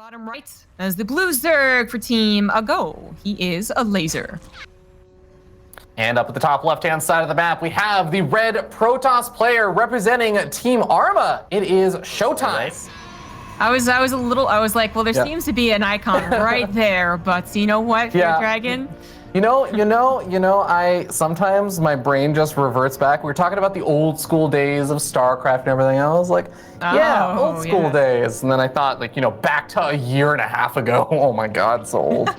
bottom right as the blue Zerg for Team Go. He is Elazer. And up at the top left-hand side of the map, we have the red Protoss player representing Team Arma. It is ShoWTimE. I was like, well, there seems to be an icon right there, but you know what, Fear Dragon? You know, I sometimes my brain just reverts back. We were talking about the old school days of Starcraft and everything. I was like, yeah, old school days. And then I thought, like, you know, back to a year and a half ago. Oh my God, so old.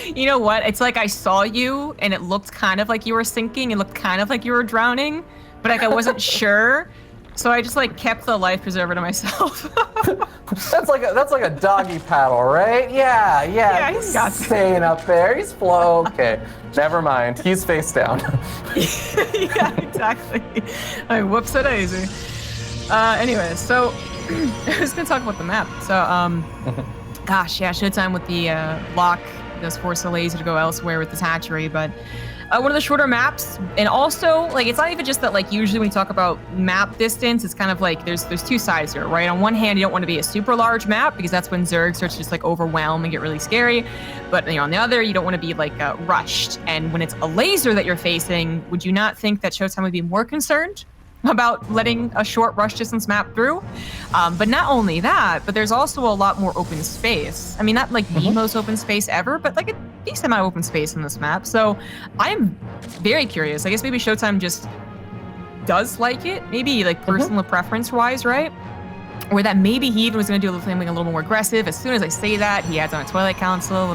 You know what? It's like I saw you and it looked kind of like you were sinking. It looked kind of like you were drowning, but like I wasn't sure. So I just like kept the life preserver to myself. That's like a doggy paddle, right? Yeah. He's staying up there. He's flow. Okay, never mind. He's face down. Yeah, exactly. I whoops a daisy. Anyway, so I was gonna talk about the map. So gosh, yeah, ShoWTimE with the lock does force the Elazer to go elsewhere with this hatchery, but. One of the shorter maps, and also, like, it's not even just that, like, usually when you talk about map distance, it's kind of like there's two sides here, right? On one hand, you don't want to be a super large map because that's when Zerg starts to just, like, overwhelm and get really scary. But, you know, on the other, you don't want to be, like, rushed. And when it's a Elazer that you're facing, would you not think that ShoWTimE would be more concerned about letting a short rush distance map through? But not only that, but there's also a lot more open space. I mean, not like the most open space ever, but like a decent amount of open space in this map. So I'm very curious. I guess maybe ShoWTimE just does like it, maybe like personal preference wise, right? Or that maybe he even was going to do something a little more aggressive. As soon as I say that, he adds on a Twilight Council.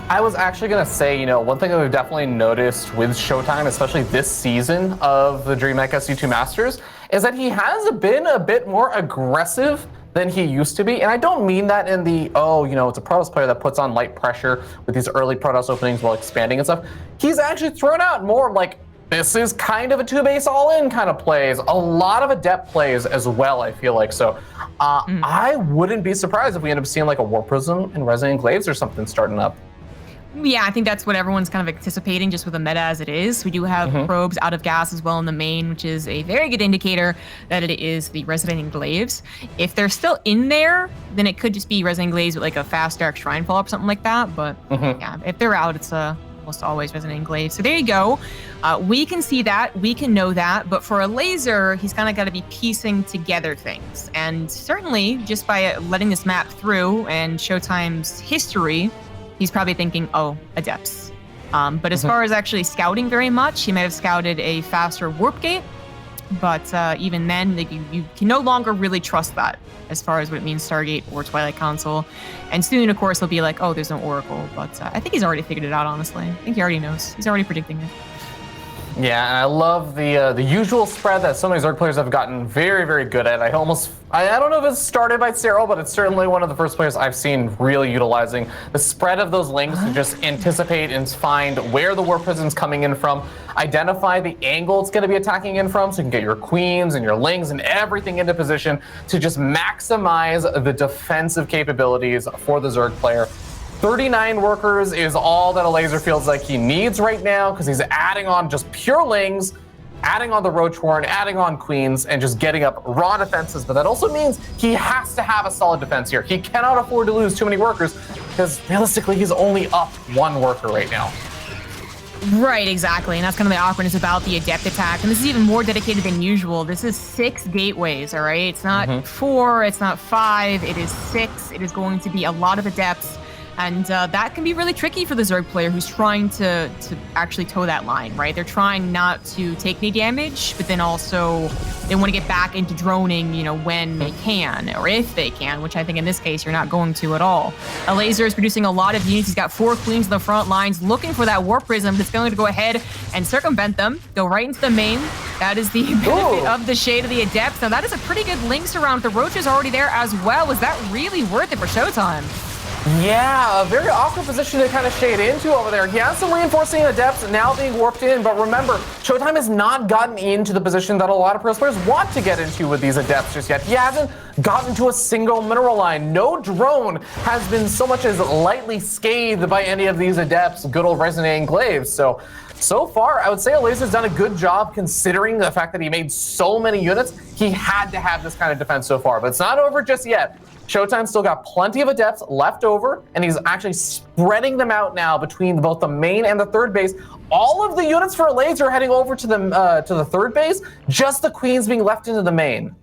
I was actually going to say, you know, one thing that we've definitely noticed with ShoWTimE, especially this season of the DreamHack SC2 Masters, is that he has been a bit more aggressive than he used to be. And I don't mean that in the, oh, you know, it's a Protoss player that puts on light pressure with these early Protoss openings while expanding and stuff. He's actually thrown out more like, this is kind of a two-base all-in kind of plays. A lot of adept plays as well, I feel like. So I wouldn't be surprised if we end up seeing like a War Prism and Resonant Glaives or something starting up. Yeah, I think that's what everyone's kind of anticipating just with the meta as it is. We do have probes out of gas as well in the main, which is a very good indicator that it is the Resonating Glaives. If they're still in there, then it could just be Resonating Glaives with like a fast Dark Shrine Fall or something like that. But yeah, if they're out, it's almost always Resonating Glaives. So there you go. We can see that, we can know that, but for Elazer, he's kind of got to be piecing together things. And certainly just by letting this map through and ShoWTimE's history, he's probably thinking, oh, adepts. But as far as actually scouting very much, he might have scouted a faster warp gate. But even then, like, you can no longer really trust that as far as what it means Stargate or Twilight Council. And soon, of course, he'll be like, oh, there's no Oracle. But I think he's already figured it out, honestly. I think he already knows. He's already predicting it. Yeah, and I love the usual spread that so many Zerg players have gotten very, very good at. I don't know if it's started by Cyril, but it's certainly one of the first players I've seen really utilizing the spread of those links to just anticipate and find where the War Prism's coming in from, identify the angle it's going to be attacking in from, so you can get your queens and your lings and everything into position to just maximize the defensive capabilities for the Zerg player. 39 workers is all that Elazer feels like he needs right now because he's adding on just pure lings, adding on the Roach Warren, adding on queens, and just getting up raw defenses. But that also means he has to have a solid defense here. He cannot afford to lose too many workers because realistically, he's only up one worker right now. Right, exactly. And that's kind of the awkwardness about the adept attack. And this is even more dedicated than usual. This is 6 gateways, all right? It's not 4, it's not 5, it is 6. It is going to be a lot of adepts. And that can be really tricky for the Zerg player who's trying to actually toe that line, right? They're trying not to take any damage, but then also they want to get back into droning, you know, when they can, or if they can, which I think in this case you're not going to at all. Elazer is producing a lot of units. He's got 4 queens in the front lines, looking for that War Prism that's going to go ahead and circumvent them, go right into the main. That is the benefit of the Shade of the Adepts. Now that is a pretty good links around. The Roach is already there as well. Was that really worth it for ShoWTimE? Yeah, a very awkward position to kind of shade into over there. He has some reinforcing adepts now being warped in, but remember, ShoWTimE has not gotten into the position that a lot of Protoss players want to get into with these adepts just yet. He hasn't gotten to a single mineral line. No drone has been so much as lightly scathed by any of these adepts, good old Resonating Glaives. So so far, I would say Elazer's done a good job considering the fact that he made so many units. He had to have this kind of defense so far, but it's not over just yet. ShoWTimE still got plenty of adepts left over, and he's actually spreading them out now between both the main and the third base. All of the units for Elazer heading over to the third base, just the queens being left into the main.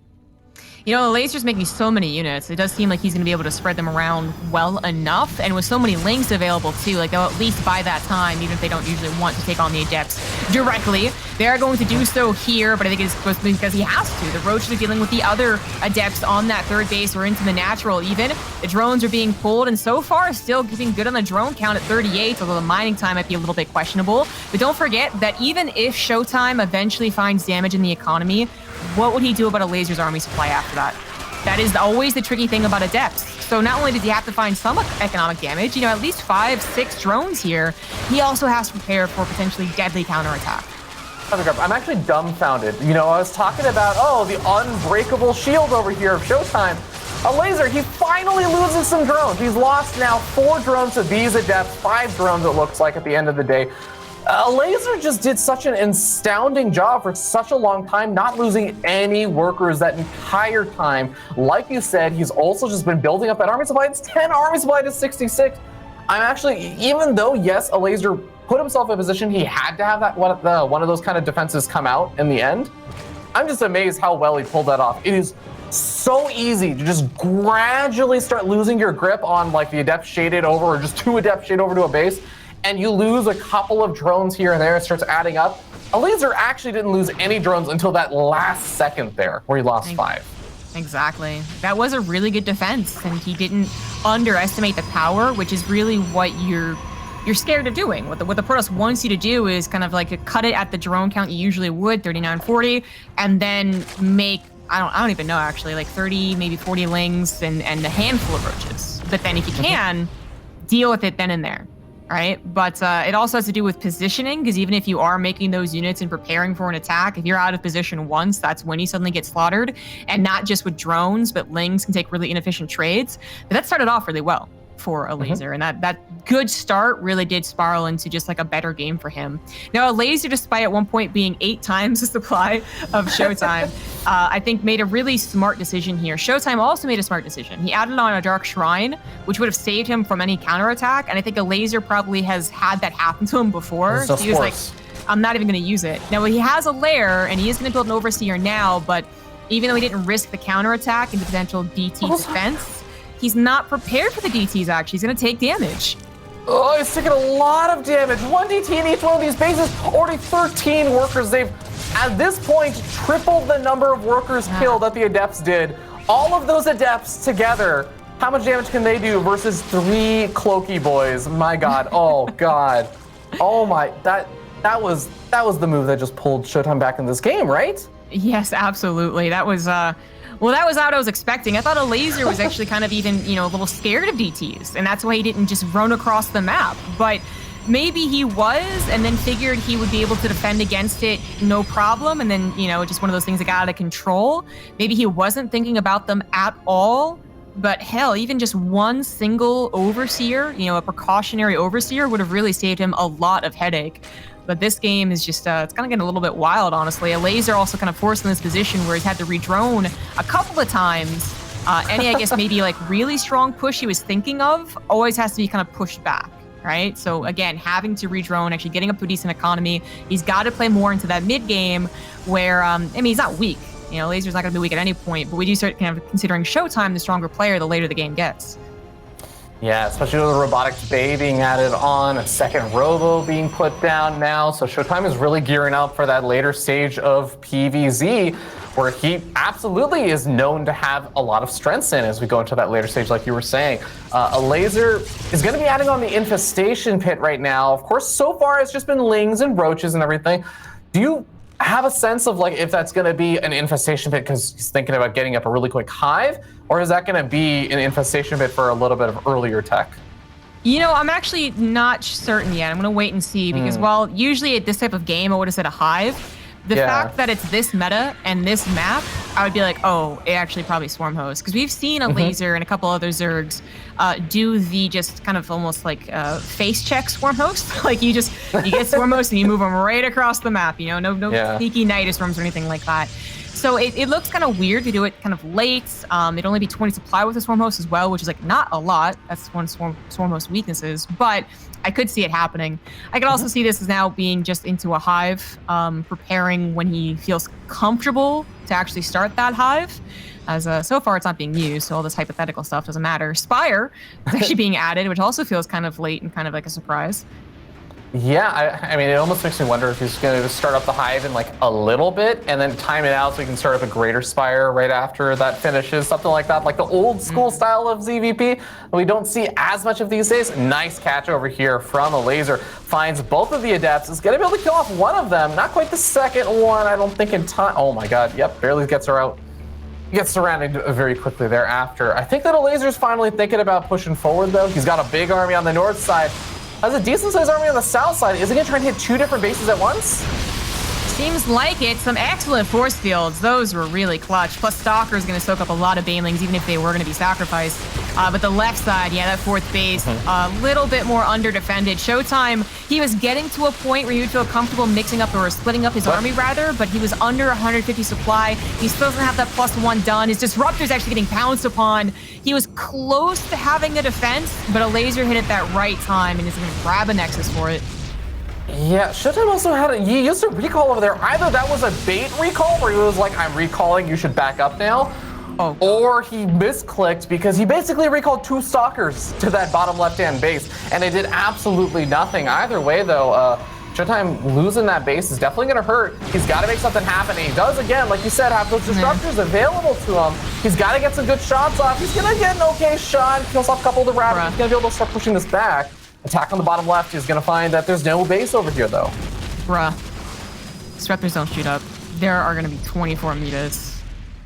You know, Elazer's making so many units. It does seem like he's going to be able to spread them around well enough. And with so many links available, too, like they'll at least buy that time, even if they don't usually want to take on the Adepts directly. They are going to do so here, but I think it's supposed to be because he has to. The Roaches are dealing with the other Adepts on that third base or into the natural even. The drones are being pulled, and so far, still getting good on the drone count at 38, although the mining time might be a little bit questionable. But don't forget that even if ShoWTimE eventually finds damage in the economy, what would he do about Elazer's army supply after that? That is always the tricky thing about Adepts. So not only does he have to find some economic damage, you know, at least 5, 6 drones here, he also has to prepare for potentially deadly counterattack. I'm actually dumbfounded. You know, I was talking about, oh, the unbreakable shield over here of ShoWTimE. Elazer, he finally loses some drones. He's lost now 4 drones to these Adepts, 5 drones it looks like at the end of the day. Elazer just did such an astounding job for such a long time, not losing any workers that entire time. Like you said, he's also just been building up that army supply. It's 10 army supply to 66. I'm actually, even though, yes, Elazer put himself in a position, he had to have that one of those kind of defenses come out in the end. I'm just amazed how well he pulled that off. It is so easy to just gradually start losing your grip on like the Adept shaded over or just 2 Adepts shaded over to a base, and you lose a couple of drones here and there, it starts adding up. Elazer actually didn't lose any drones until that last second there, where he lost 5. Exactly. That was a really good defense, and he didn't underestimate the power, which is really what you're scared of doing. What the Protoss wants you to do is kind of like cut it at the drone count you usually would, 39, 40, and then make, I don't even know actually, like 30, maybe 40 lings and a handful of roaches. But then if you can, deal with it then and there. Right, but it also has to do with positioning, because even if you are making those units and preparing for an attack, if you're out of position once, that's when you suddenly get slaughtered. And not just with drones, but lings can take really inefficient trades. But that started off really well for Elazer, and that good start really did spiral into just like a better game for him. Now, Elazer, despite at one point being 8 times the supply of ShoWTimE, I think made a really smart decision here. ShoWTimE also made a smart decision. He added on a Dark Shrine, which would have saved him from any counterattack, and I think Elazer probably has had that happen to him before. So he was like, I'm not even going to use it. Now, he has a lair, and he is going to build an Overseer now, but even though he didn't risk the counterattack and the potential DT defense, he's not prepared for the DTs, actually. He's going to take damage. Oh, he's taking a lot of damage. 1 DT in each one of these bases. Already 13 workers. They've, at this point, tripled the number of workers killed that the Adepts did. All of those Adepts together, how much damage can they do versus 3 Cloaky boys? My God. Oh, God. Oh, my. That was the move that just pulled ShoWTimE back in this game, right? Yes, absolutely. That was... Well, that was what I was expecting. I thought Elazer was actually kind of even, you know, a little scared of DTs, and that's why he didn't just run across the map. But maybe he was, and then figured he would be able to defend against it no problem, and then, you know, just one of those things that got out of control. Maybe he wasn't thinking about them at all, but hell, even just one single Overseer, you know, a precautionary Overseer would have really saved him a lot of headache. But this game is just, it's kind of getting a little bit wild, honestly. Elazer also kind of forced in this position where he's had to redrone a couple of times. Any, I guess, maybe like really strong push he was thinking of always has to be kind of pushed back, right? So again, having to redrone, actually getting up to a decent economy. He's got to play more into that mid game where, I mean, he's not weak. You know, Elazer's not going to be weak at any point, but we do start kind of considering ShoWTimE the stronger player the later the game gets. Yeah, especially with the Robotics Bay being added on, a second Robo being put down now. So ShoWTimE is really gearing up for that later stage of PVZ, where he absolutely is known to have a lot of strengths in as we go into that later stage, like you were saying. Elazer is going to be adding on the Infestation Pit right now. Of course, so far it's just been Lings and Roaches and everything. Do you have a sense of like if that's going to be an Infestation Pit because he's thinking about getting up a really quick hive, or is that going to be an Infestation Pit for a little bit of earlier tech? You know, I'm actually not certain yet. I'm going to wait and see because while usually at this type of game I would have said a hive, The fact that it's this meta and this map, I would be like, oh, it actually probably Swarm Host. Because we've seen a Laser and a couple other Zergs do the just kind of almost like face check Swarm Host. Like you get Swarm Host and you move them right across the map, you know, no sneaky Nidus Swarms or anything like that. So it looks kind of weird to do it kind of late. It'd only be 20 supply with the Swarm Host as well, which is like not a lot. That's one Swarm Host weaknesses, but I could see it happening. I could also see this as now being just into a hive, preparing when he feels comfortable to actually start that hive. As so far it's not being used, so all this hypothetical stuff doesn't matter. Spire is actually being added, which also feels kind of late and kind of like a surprise. Yeah, I mean, it almost makes me wonder if he's going to start up the hive in like a little bit and then time it out so he can start up a greater Spire right after that finishes, something like that, like the old school style of ZVP. We don't see as much of these days. Nice catch over here from Elazer. Finds both of the Adepts. Is going to be able to kill off one of them. Not quite the second one, I don't think in time. Oh my god, yep, barely gets her out. Gets surrounded very quickly thereafter. I think that Elazer's finally thinking about pushing forward though. He's got a big army on the north side. Has a decent-sized army on the south side. Is he gonna try and hit 2 different bases at once? Seems like it. Some excellent force fields. Those were really clutch. Plus, Stalker's going to soak up a lot of Banelings, even if they were going to be sacrificed. But the left side, yeah, that 4th base, a little bit more under-defended. ShoWTimE, he was getting to a point where he would feel comfortable mixing up or splitting up his army, rather, but he was under 150 supply. He still doesn't have that +1 done. His Disruptor's actually getting pounced upon. He was close to having a defense, but Elazer hit at that right time and is going to grab a Nexus for it. Yeah, ShoWTimE also he used a recall over there. Either that was a bait recall where he was like, I'm recalling, you should back up now. Oh. Or he misclicked because he basically recalled 2 Stalkers to that bottom left-hand base, and they did absolutely nothing. Either way, though, ShoWTimE losing that base is definitely going to hurt. He's got to make something happen, and he does, again, like you said, have those Disruptors available to him. He's got to get some good shots off. He's going to get an okay shot, kills off a couple of the Rabbits. He's going to be able to start pushing this back. Attack on the bottom left. He's going to find that there's no base over here, though. Bruh. Disruptors don't shoot up. There are going to be 24 mutas.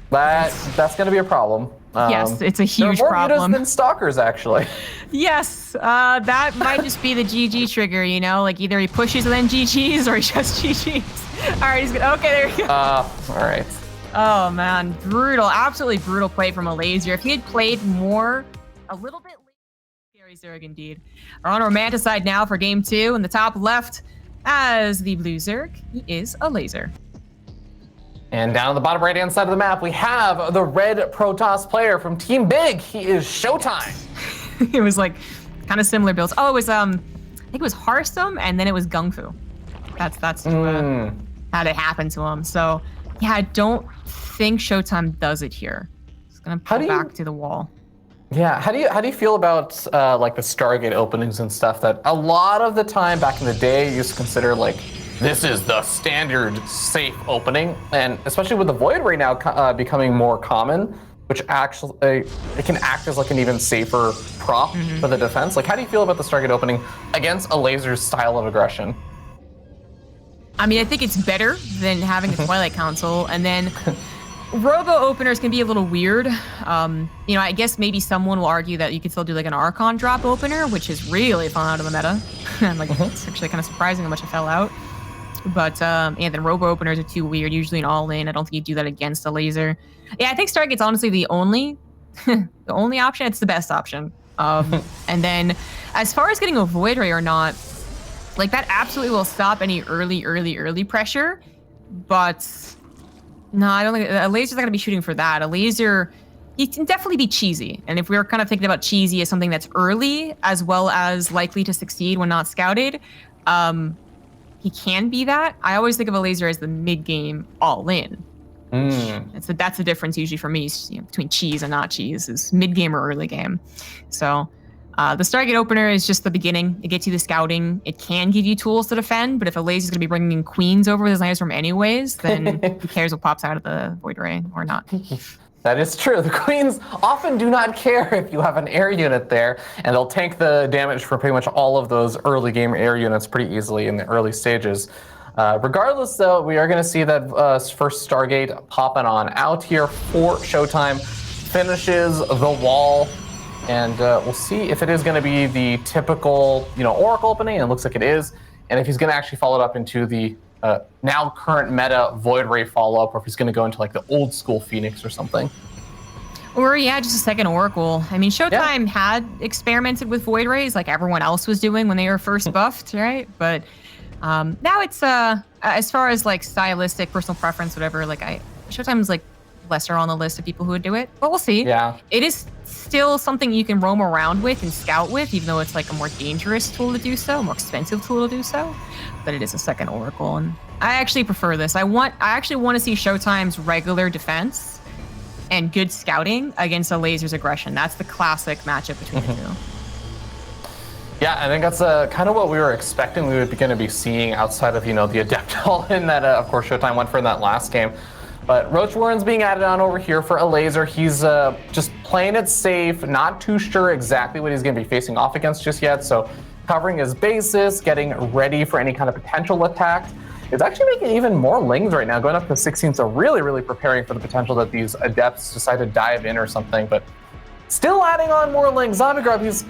That's going to be a problem. Yes, it's a huge there are more problem. mutas than Stalkers, actually. Yes, that might just be the GG trigger, you know? Like, either he pushes and then GGs, or he just GGs. All right, he's good. Okay, there you go. All right. Oh, man. Brutal. Absolutely brutal play from Elazer. If he had played more, a little bit Zerg indeed. Are on Romanticide now for game 2. In the top left, as the blue Zerg, he is Elazer. And down on the bottom right-hand side of the map, we have the red Protoss player from Team Big. He is ShoWTimE. It was like kind of similar builds. Oh, it was I think it was Hearthstone, and then it was Gung Fu. That's how it happened to him. So yeah, I don't think ShoWTimE does it here. It's gonna pull back to the wall. Yeah, how do you feel about like the Stargate openings and stuff that a lot of the time back in the day you used to consider like this is the standard safe opening, and especially with the Void right now becoming more common, which actually it can act as like an even safer prop for the defense. Like, how do you feel about the Stargate opening against Elazer's style of aggression? I mean, I think it's better than having a Twilight Council, and then Robo openers can be a little weird. You know, I guess maybe someone will argue that you could still do like an Archon drop opener, which is really fun out of the meta. Like, it's actually kind of surprising how much it fell out. But yeah, then Robo openers are too weird. Usually an all-in. I don't think you do that against Elazer. Yeah, I think Stargate's honestly the only option. It's the best option. And then as far as getting a Void Ray or not, like that absolutely will stop any early pressure. But no, I don't think Elazer's not gonna be shooting for that. Elazer, he can definitely be cheesy. And if we were kind of thinking about cheesy as something that's early as well as likely to succeed when not scouted, he can be that. I always think of Elazer as the mid-game all-in. That's the difference usually for me, you know, between cheese and not cheese, is mid-game or early game. So the Stargate opener is just the beginning. It gets you the scouting. It can give you tools to defend, but if Elazer's going to be bringing in queens over with his Night's Storm anyways, then who cares what pops out of the Void Ray or not. That is true. The queens often do not care if you have an air unit there, and they'll tank the damage for pretty much all of those early game air units pretty easily in the early stages. Regardless, though, we are going to see that first Stargate popping on out here for ShoWTimE. Finishes the wall, and we'll see if it is going to be the typical, you know, Oracle opening, and it looks like it is, and if he's going to actually follow it up into the now current meta Void Ray follow-up, or if he's going to go into like the old school Phoenix or something. Or yeah, just a second Oracle. I mean, ShoWTimE had experimented with Void Rays like everyone else was doing when they were first buffed, right? But now it's as far as like stylistic, personal preference, whatever. Like ShoWTimE's like lesser on the list of people who would do it, but we'll see. Yeah, it is still something you can roam around with and scout with, even though it's like a more dangerous tool to do so, more expensive tool to do so. But it is a second Oracle, and I actually prefer this. I actually want to see ShoWTimE's regular defense and good scouting against Elazer's aggression. That's the classic matchup between the two. Yeah, I think that's kind of what we were expecting we were going to be seeing outside of, the Adept Hall in that, of course, ShoWTimE went for in that last game. But Roach Warren's being added on over here for Elazer. He's just playing it safe, not too sure exactly what he's going to be facing off against just yet. So covering his bases, getting ready for any kind of potential attacks. It's actually making even more lings right now, going up to 16. So really, really preparing for the potential that these Adepts decide to dive in or something. But still adding on more lings. Zombie Grub, he's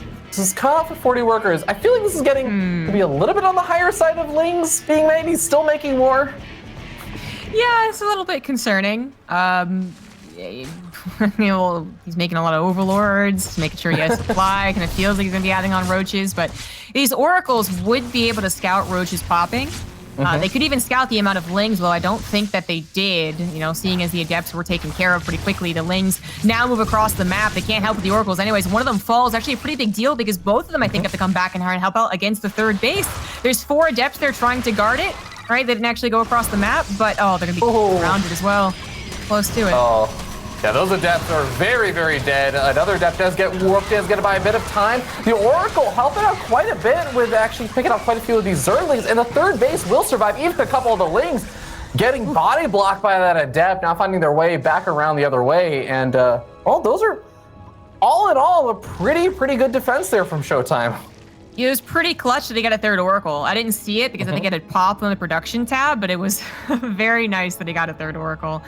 cut off with 40 workers. I feel like this is getting to be a little bit on the higher side of lings being made. He's still making more. Yeah, it's a little bit concerning. He's making a lot of overlords, making sure he has supply. Kind of feels like he's going to be adding on roaches, but these oracles would be able to scout roaches popping. They could even scout the amount of lings, though I don't think that they did. Seeing as the adepts were taken care of pretty quickly, the lings now move across the map. They can't help with the oracles. Anyways, one of them falls. Actually, a pretty big deal because both of them, I think, have to come back and help out against the third base. There's 4 adepts there trying to guard it. Right, they didn't actually go across the map, but they're gonna be surrounded as well. Close to it. Oh, yeah, those adepts are very, very dead. Another adept does get warped in, is gonna buy a bit of time. The Oracle helping out quite a bit with actually picking up quite a few of these Zerglings, and the third base will survive. Even a couple of the lings getting body blocked by that adept, now finding their way back around the other way. And those are all in all a pretty good defense there from ShoWTimE. It was pretty clutch that he got a third Oracle. I didn't see it because I think it had popped on the production tab, but it was very nice that he got a third Oracle.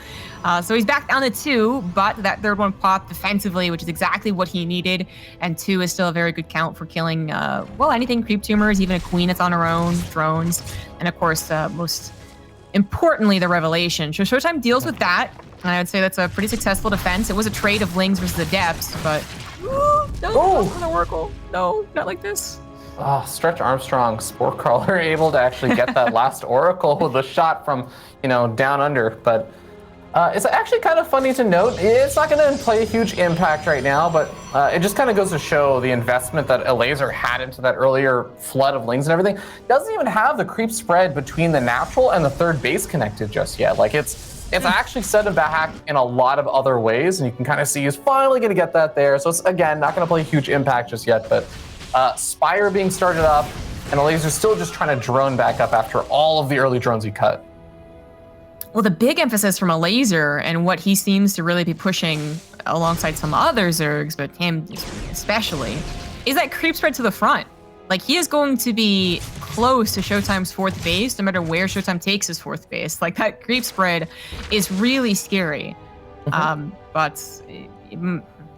So he's back down to 2, but that third one popped defensively, which is exactly what he needed. And 2 is still a very good count for killing, anything creep tumors, even a queen that's on her own, drones, and of course, most importantly, the revelation. So ShoWTimE deals with that, and I would say that's a pretty successful defense. It was a trade of lings versus adepts, but an Oracle. No, not like this. Oh, Stretch Armstrong, Spore Crawler, able to actually get that last Oracle with a shot from, down under. But it's actually kind of funny to note. It's not going to play a huge impact right now, but it just kind of goes to show the investment that Elazer had into that earlier flood of lings and everything. Doesn't even have the creep spread between the natural and the third base connected just yet. Like it's actually set him back in a lot of other ways, and you can kind of see he's finally going to get that there. So it's, again, not going to play a huge impact just yet, but Spire being started up, and Elazer's still just trying to drone back up after all of the early drones he cut. Well, the big emphasis from Elazer and what he seems to really be pushing alongside some other Zergs, but him especially, is that creep spread to the front. Like, he is going to be close to ShoWTimE's 4th base, no matter where ShoWTimE takes his 4th base. Like, that creep spread is really scary. But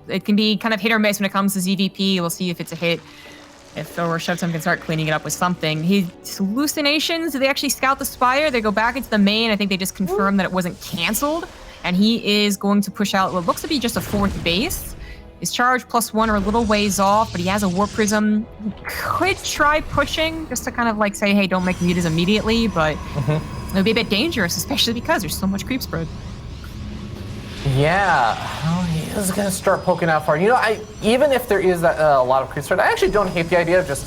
it can be kind of hit or miss when it comes to ZVP. We'll see if it's a hit. Or ShoWTimE can start cleaning it up with something. His hallucinations, do they actually scout the Spire? They go back into the main. I think they just confirmed that it wasn't canceled. And he is going to push out what looks to be just a 4th base. His charge +1 are a little ways off, but he has a Warp Prism. He could try pushing just to kind of like say, hey, don't make mutas immediately, but it would be a bit dangerous, especially because there's so much creep spread. Yeah, he is going to start poking out far. Even if there is a lot of creep spread, I actually don't hate the idea of just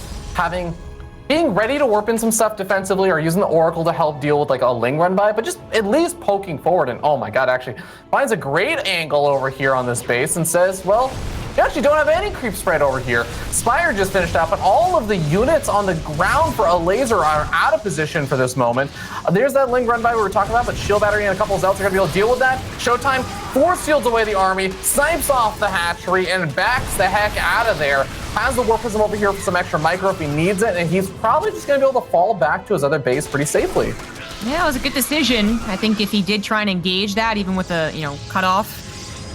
being ready to warp in some stuff defensively or using the Oracle to help deal with like a ling run by, but just at least poking forward. And oh my god, actually finds a great angle over here on this base and says, well, you actually don't have any creep spread over here. Spire just finished up, and all of the units on the ground for Elazer are out of position for this moment. There's that ling run by we were talking about, but Shield Battery and a couple of Zelts are going to be able to deal with that. ShoWTimE force shields away the army, snipes off the hatchery, and backs the heck out of there. Has the Warp Prism over here for some extra micro if he needs it, and he's probably just going to be able to fall back to his other base pretty safely. Yeah, it was a good decision. I think if he did try and engage that, even with a, cut off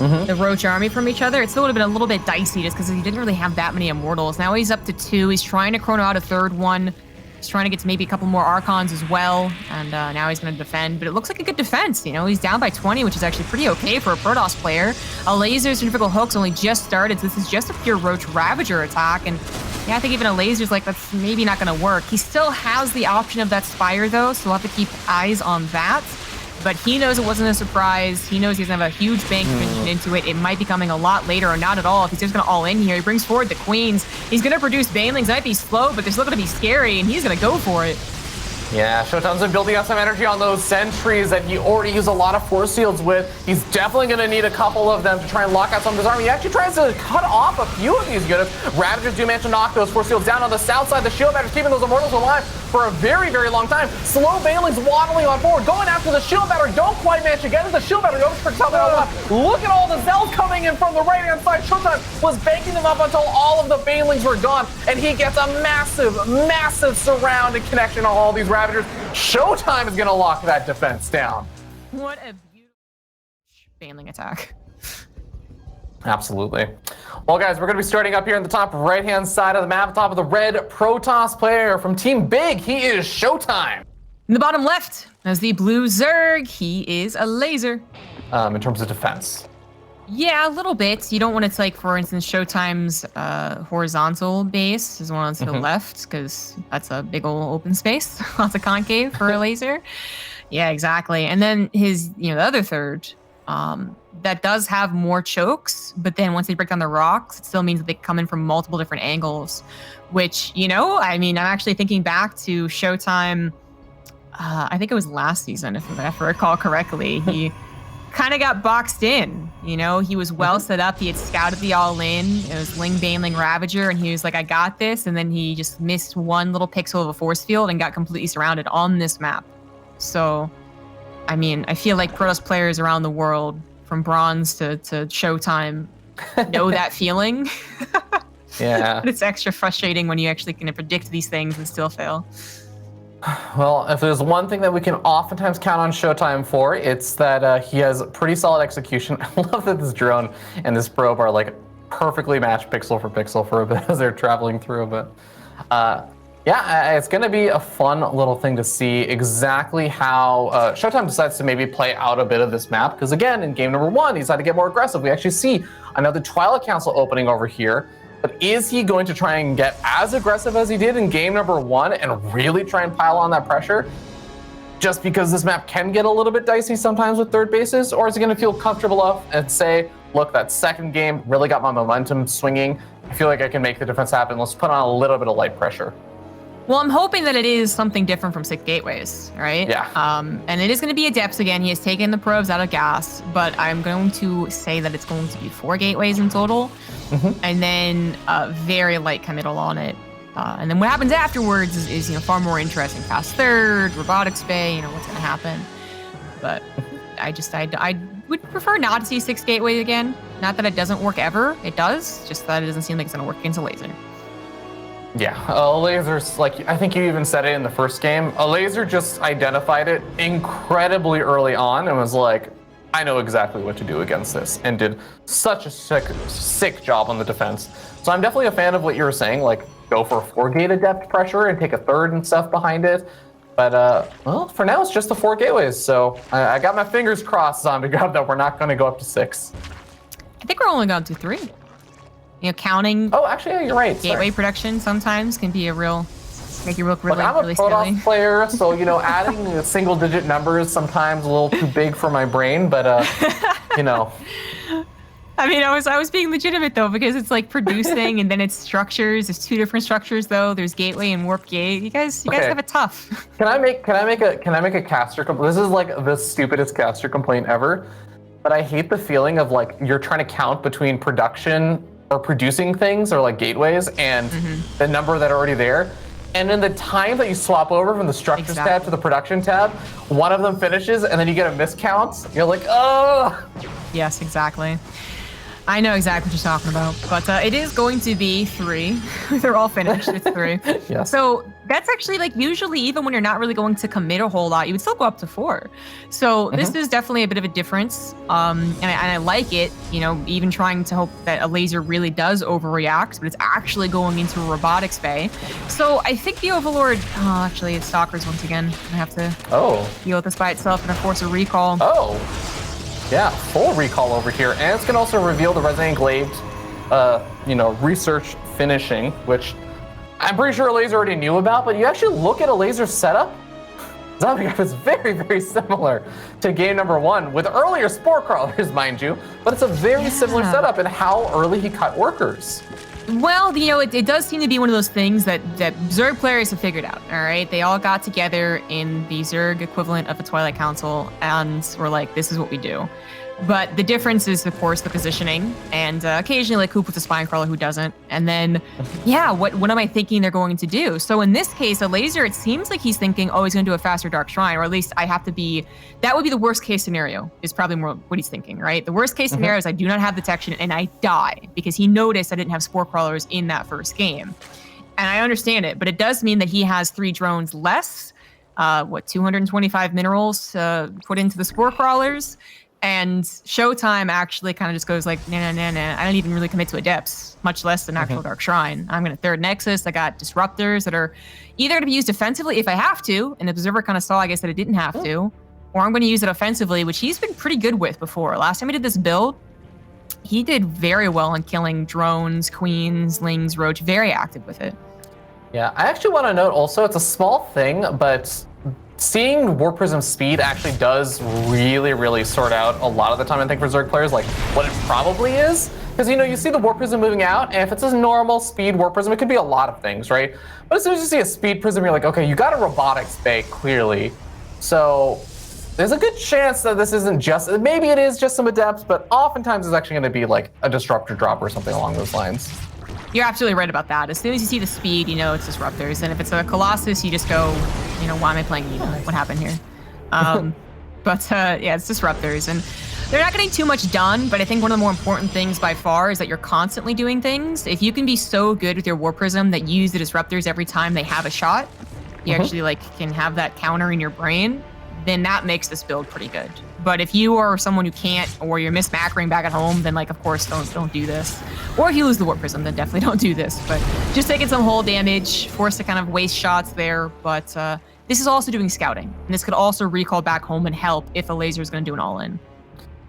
the Roach army from each other, it still would have been a little bit dicey just because he didn't really have that many Immortals. Now he's up to 2. He's trying to chrono out a 3rd one. He's trying to get to maybe a couple more Archons as well, and now he's going to defend. But it looks like a good defense. You know, he's down by 20, which is actually pretty okay for a Protoss player. Elazer Centrifugal Hooks only just started, so this is just a pure Roach Ravager attack. And yeah, I think even Elazer's like, that's maybe not going to work. He still has the option of that Spire, though, so we'll have to keep eyes on that. But he knows it wasn't a surprise. He knows he's going to have a huge bank into it. It might be coming a lot later or not at all if he's just going to all in here. He brings forward the Queens. He's going to produce Banelings. Might be slow, but they're still going to be scary, and he's going to go for it. Yeah, ShoWTimE's been building up some energy on those sentries that he already used a lot of force fields with. He's definitely going to need a couple of them to try and lock out some of his army. He actually tries to cut off a few of these units. Ravagers do manage to knock those force fields down on the south side. The Shield Batter's keeping those Immortals alive for a very, very long time. Slow Banelings waddling on forward, going after the Shield Batter. Don't quite manage to get it. The Shield Batter goes for something on the left. Look at all the Zells coming in from the right-hand side. ShoWTimE was banking them up until all of the Banelings were gone, and he gets a massive, massive surrounded connection on all these Ravagers. ShoWTimE is going to lock that defense down. What a beautiful Baneling attack. Absolutely. Well, guys, we're going to be starting up here in the top right-hand side of the map, top of the red Protoss player from Team Big. He is ShoWTimE. In the bottom left, as the blue Zerg, he is Elazer. In terms of defense. Yeah, a little bit. You don't want to take, for instance, ShoWTimE's horizontal base is one on to the left, because that's a big old open space. Lots of concave for a laser. Yeah, exactly. And then his, the other third, that does have more chokes, but then once they break down the rocks, it still means that they come in from multiple different angles, which, I mean, I'm actually thinking back to ShoWTimE, I think it was last season, if I recall correctly. He kind of got boxed in, he was well set up. He had scouted the all-in. It was Ling Baneling Ravager, and he was like, I got this. And then he just missed one little pixel of a force field and got completely surrounded on this map. So, I mean, I feel like Protoss players around the world, from Bronze to ShoWTimE, know that feeling. Yeah. But it's extra frustrating when you actually can predict these things and still fail. Well, if there's one thing that we can oftentimes count on ShoWTimE for, it's that he has pretty solid execution. I love that this drone and this probe are like perfectly matched pixel for a bit as they're traveling through. But yeah, it's going to be a fun little thing to see exactly how ShoWTimE decides to maybe play out a bit of this map. Because again, in game number 1, he decided to get more aggressive. We actually see another Twilight Council opening over here. But is he going to try and get as aggressive as he did in game number 1 and really try and pile on that pressure? Just because this map can get a little bit dicey sometimes with third bases? Or is he going to feel comfortable enough and say, look, that second game really got my momentum swinging. I feel like I can make the defense happen. Let's put on a little bit of light pressure. Well, I'm hoping that it is something different from 6 gateways, right? Yeah. And it is going to be Adepts again. He has taken the probes out of gas, but I'm going to say that it's going to be 4 gateways in total. And then very light committal on it. And then what happens afterwards is far more interesting. Fast third, robotics bay, what's going to happen. But I would prefer not to see 6 gateways again. Not that it doesn't work ever. It does. Just that it doesn't seem like it's going to work against Elazer. Yeah, Elazer's like, I think you even said it in the first game. Elazer just identified it incredibly early on and was like, I know exactly what to do against this, and did such a sick job on the defense. So I'm definitely a fan of what you were saying, like go for a 4-gate adept pressure and take a third and stuff behind it. But well, for now it's just the 4 gateways. So I got my fingers crossed, Zombie God, that we're not going to go up to 6. I think we're only going to 3. Counting. Oh, actually, yeah, you're right. Gateway production sometimes can be make you look really, Look, I'm a really Protoss silly. player, so adding single-digit numbers is sometimes a little too big for my brain. But I mean, I was being legitimate though, because it's like producing and then it's structures. There's 2 different structures though. There's gateway and warp gate. You guys have it tough. Can I make a caster complaint? This is like the stupidest caster complaint ever. But I hate the feeling of like you're trying to count between production or producing things or like gateways and the number that are already there. And in the time that you swap over from the structures tab to the production tab, one of them finishes and then you get a miscount. You're like, oh. Yes, exactly. I know exactly what you're talking about, but it is going to be 3. They're all finished. It's 3. Yes. So that's actually like usually even when you're not really going to commit a whole lot, you would still go up to 4. So this is definitely a bit of a difference. And I like it, you know, even trying to hope that Elazer really does overreact, but it's actually going into a robotics bay. So I think the Overlord, actually it's Stalkers once again. I have to deal with this by itself and force a recall. Yeah, full recall over here. And it's going to also reveal the Resonant Engraved, you know, research finishing, which I'm pretty sure Elazer already knew about, but you actually look at Elazer's setup, Zombie is very, very similar to game number 1 with earlier Spore Crawlers, mind you, but it's a very similar setup in how early he cut workers. Well, you know, it does seem to be one of those things that Zerg players have figured out, all right? They all got together in the Zerg equivalent of a Twilight Council and were like, this is what we do. But the difference is, of course, the positioning, and occasionally like who puts a spine crawler, who doesn't. And then, yeah, what am I thinking they're going to do? So in this case, Elazer, it seems like he's thinking, oh, he's going to do a faster Dark Shrine, or at least I have to be, that would be the worst case scenario, is probably more what he's thinking, right? The worst case scenario is I do not have detection and I die, because he noticed I didn't have Spore Crawlers in that first game. And I understand it, but it does mean that he has 3 drones less, 225 minerals put into the Spore Crawlers. And ShoWTimE actually kind of just goes like, nah. I don't even really commit to a depths, much less an actual Dark Shrine. I'm going to 3rd Nexus. I got Disruptors that are either to be used defensively if I have to, and Observer kind of saw, I guess, that it didn't have to, or I'm going to use it offensively, which he's been pretty good with before. Last time he did this build, he did very well in killing drones, queens, lings, roach, very active with it. Yeah, I actually want to note also, it's a small thing, but seeing Warp Prism speed actually does really sort out a lot of the time, I think, for Zerg players, like what it probably is. Because, you know, you see the Warp Prism moving out, and if it's a normal speed Warp Prism, it could be a lot of things, right? But as soon as you see a speed Prism, you're like, okay, you got a robotics bay, clearly. So there's a good chance that this isn't just, maybe it is just some adepts, but oftentimes it's actually going to be like a Disruptor drop or something along those lines. You're absolutely right about that. As soon as you see the speed, you know it's Disruptors. And if it's a Colossus, you just go, you know, why am I playing Nemo? What happened here? Yeah, it's Disruptors. And they're not getting too much done, but I think one of the more important things by far is that you're constantly doing things. If you can be so good with your Warp Prism that you use the Disruptors every time they have a shot, you actually like can have that counter in your brain, then that makes this build pretty good. But if you are someone who can't, or you're mismacroing back at home, then like, of course, don't do this. Or if you lose the Warp Prism, then definitely don't do this. But just taking some hull damage, forced to kind of waste shots there. But this is also doing scouting. And this could also recall back home and help if Elazer is going to do an all-in.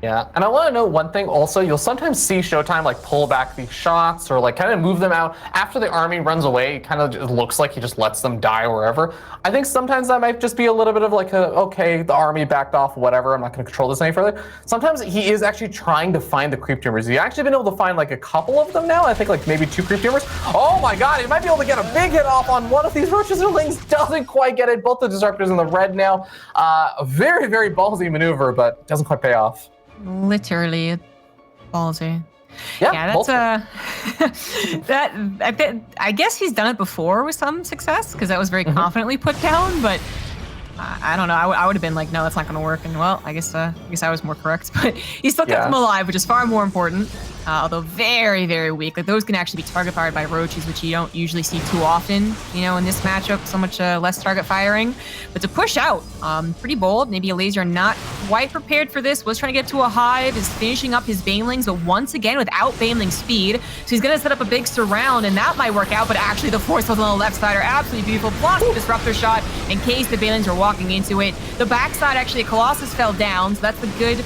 Yeah, and I want to know one thing also, you'll sometimes see ShoWTimE like pull back these shots or like kind of move them out after the army runs away. It kind of just looks like he just lets them die wherever. I think sometimes that might just be a little bit of like okay, the army backed off, whatever, I'm not going to control this any further. Sometimes he is actually trying to find the creep tumors. He's actually been able to find like a couple of them now. I think like maybe 2 creep tumors. Oh my god, he might be able to get a big hit off on one of these roaches or lings. Doesn't quite get it. Both the Disruptors in the red now. A very ballsy maneuver, but doesn't quite pay off. Literally ballsy. Yeah, that's I guess he's done it before with some success, because that was very confidently put down, but I don't know. I would have been like, no, that's not going to work. And well, I guess I was more correct. But he still kept them alive, which is far more important. Although very weak. Like those can actually be target fired by roaches, which you don't usually see too often. You know, in this matchup, so much less target firing. But to push out, pretty bold. Maybe Elazer not quite prepared for this. Was trying to get to a hive. Is finishing up his banelings, but once again without baneling speed. So he's going to set up a big surround, and that might work out. But actually, the force fields on the left side are absolutely beautiful. Plus the disruptor shot in case the banelings are walking into it. The backside, actually, a Colossus fell down, so that's a good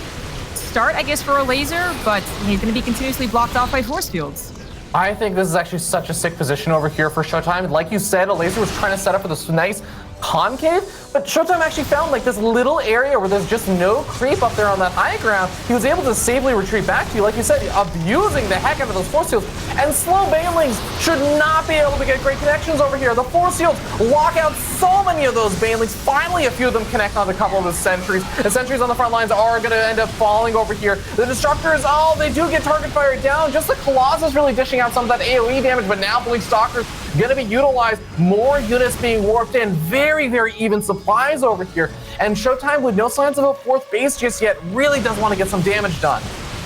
start, I guess, for Elazer, but he's going to be continuously blocked off by force fields. I think this is actually such a sick position over here for ShoWTimE. Like you said, Elazer was trying to set up for this nice concave, but ShoWTimE actually found like this little area where there's just no creep up there on that high ground. He was able to safely retreat back to you, like you said, abusing the heck out of those force fields. And slow banelings should not be able to get great connections over here. The force fields lock out so many of those banelings. Finally, a few of them connect on a couple of the sentries. The sentries on the front lines are going to end up falling over here. The Disruptors, oh, they do get target fired down. Just the Colossus really dishing out some of that AoE damage, but now Blink Stalker's going to be utilized. More units being warped in. Very even supplies over here. And ShoWTimE, with no signs of a 4th base just yet, really does want to get some damage done.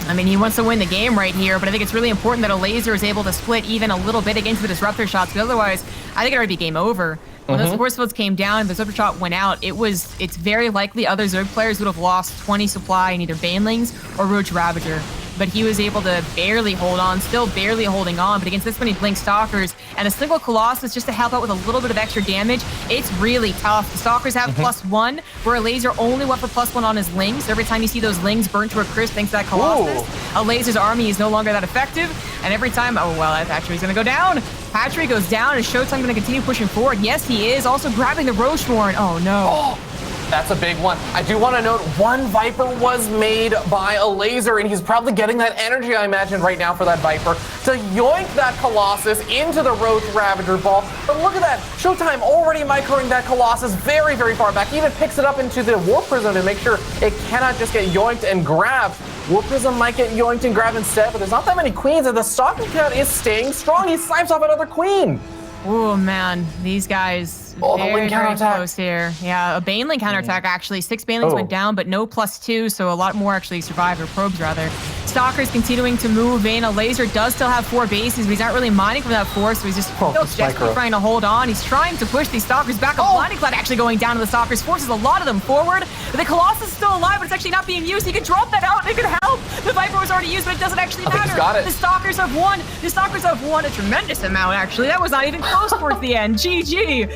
I mean, he wants to win the game right here, but I think it's really important that Elazer is able to split even a little bit against the disruptor shots, because otherwise, I think it would be game over. When those force fields came down, the disruptor shot went out, it's very likely other Zerg players would have lost 20 supply in either Banelings or Roach Ravager. But he was able to barely hold on, still barely holding on. But against this many Blink Stalkers and a single Colossus just to help out with a little bit of extra damage, it's really tough. The Stalkers have +1, where Elazer only went for +1 on his Lings. So every time you see those Lings burn to a crisp thanks to that Colossus, Elazer's army is no longer that effective. And every time, oh, well, that Hatchery's going to go down. Hatchery goes down. Is ShoWTimE going to continue pushing forward? Yes, he is. Also grabbing the Rocheborn. Oh, no. That's a big one. I do want to note one Viper was made by Elazer, and he's probably getting that energy, I imagine, right now for that Viper to yoink that Colossus into the Roach Ravager ball. But look at that. ShoWTimE already microing that Colossus very, very far back. He even picks it up into the Warp Prism to make sure it cannot just get yoinked and grabbed. Warp Prism might get yoinked and grabbed instead, but there's not that many queens, and the stalking count is staying strong. He snipes off another queen. Oh, man. These guys... very close here. Yeah, a Baneling counterattack, actually. 6 Banelings went down, but no +2, so a lot more actually survived, or probes, rather. Stalker's continuing to move in. Elazer does still have 4 bases, but he's not really mining from that 4, so he's just still desperately trying to hold on. He's trying to push these Stalkers back. A Blinding Cloud actually going down to the Stalkers, forces a lot of them forward. The Colossus is still alive, but it's actually not being used. He could drop that out, and it could help. The Viper was already used, but it doesn't actually matter. The Stalkers have won. The Stalkers have won a tremendous amount, actually. That was not even close towards the end. GG.